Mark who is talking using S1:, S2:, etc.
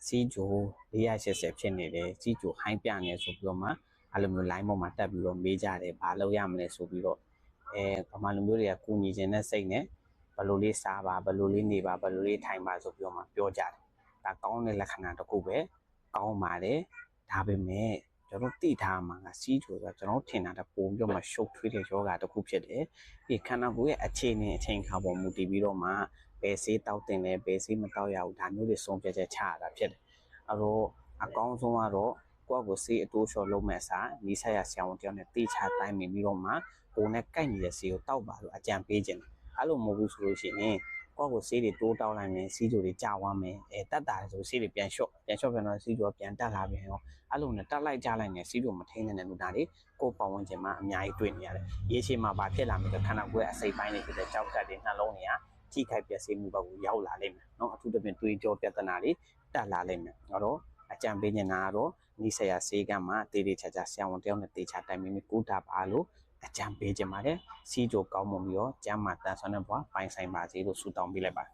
S1: စီဂျို480ဖြစ်နေတယ်စီဂျိုဟိုင်းပြနေဆိုပြီးတော့မှအဲ့လိုမျိုး line ပေါ်မှာတက်ပြီးတော့မေးကြတယ်ဘာလုပ်ရမလဲဆိုပြီးတော့ဗမာလူမျိုးတွေကကူညီခြင်းနဲ့စိတ်နဲ့ဘယ်လိုလေးစားပါဘယ်လိုလေးနေပါဘယ်လိုလေးထိုင်ပါဆိုပြီးတော့မှပြောကြတယ်ဒါကောင်းတဲ့လက္ခဏာတစ်ခုပဲကောင်းပါတယ်ဒါပေမဲ့ကျွန်တော်သိထားမှာကစီးချိုဆိုတော့ကျွန်တော်ထင်တာတပုံပြီးတော့မှရှုပ်ထွေးတဲ့ယောဂတစ်ခုဖြစ်တယ်ဒီခန္ဓာကိုယ်ရဲ့အခြေအနေအချိန်ခါပေါ်မူတည်ပြီးတော့မှဘယ်ဆေးတောက်တင်လဲဘယ်ဆေးမတောက်ရဘူးဒါမျိုးတွေဆုံးဖြတ်ချက်ချရတာဖြစ်တယ်အဲ့တော့အကောင်းဆုံးကတော့ကိုယ့်ကိုဆေးအတိုးလျှော်လုပ်မဲ့အစားနီးစပ်ရဆရာဝန်တယောက်နဲ့တေချာတိုင်းမြင်ပြီးတော့မှကိုယ်နဲ့ကိုက်နေတဲ့ဆေးကိုတောက်ပါလို့အကြံပေးခြင်းအဲ့လိုမဟုတ်ဘူးဆိုလို့ရှိရင်ကိုယ့်ကိုဆေးတွေတိုးတောက်လိုက်မယ်စီးချိုတွေကြာသွားမယ်တက်တာဆိုဆေးတွေပြန်လျှော့ပြန်တော့စီးချိုပြန်တက်လာပြန်ရောအဲ့လိုနဲ့တက်လိုက်ကြလိုက်နေစီးချိုမထိန်းတဲ့လူသားတွေကိုယ်ပတ်ဝန်းကျင်မှာအများကြီးတွေ့နေရတယ်ရေရှည်မှာဘာဖြစ်လာမလဲခန္ဓာကိုယ်ရဲ့အစိတ်ပိုင်းတွေဖြစ်တဲ့ကြောက်ကတ်တွေနှလုံးတွေကထိခိုက်ပျက်စီးမှုဘက်ကိုရောက်လာလိမ့်မယ်เนาะအထူးသဖြင့်တွေးကြောပြဿနာတွေတက်လာလိမ့်မယ်အဲ့တော့အကြံပေးနေတာကတော့နိစရာဆေးကမှာတေးသေးချာချာဆရာဝန်တယောက်နဲ့တေချာတိုင်ပင်ပြီးကုသပါလို့အကြံပေးခြင်းပါတယ်စီးချိုကောင်းမှုပြီးတော့ကျမ်းမာတန်ဆွမ်းတဲ့ဘဝပိုင်ဆိုင်ပါစေလို့ဆုတောင်းပေးလိုက်ပါတယ်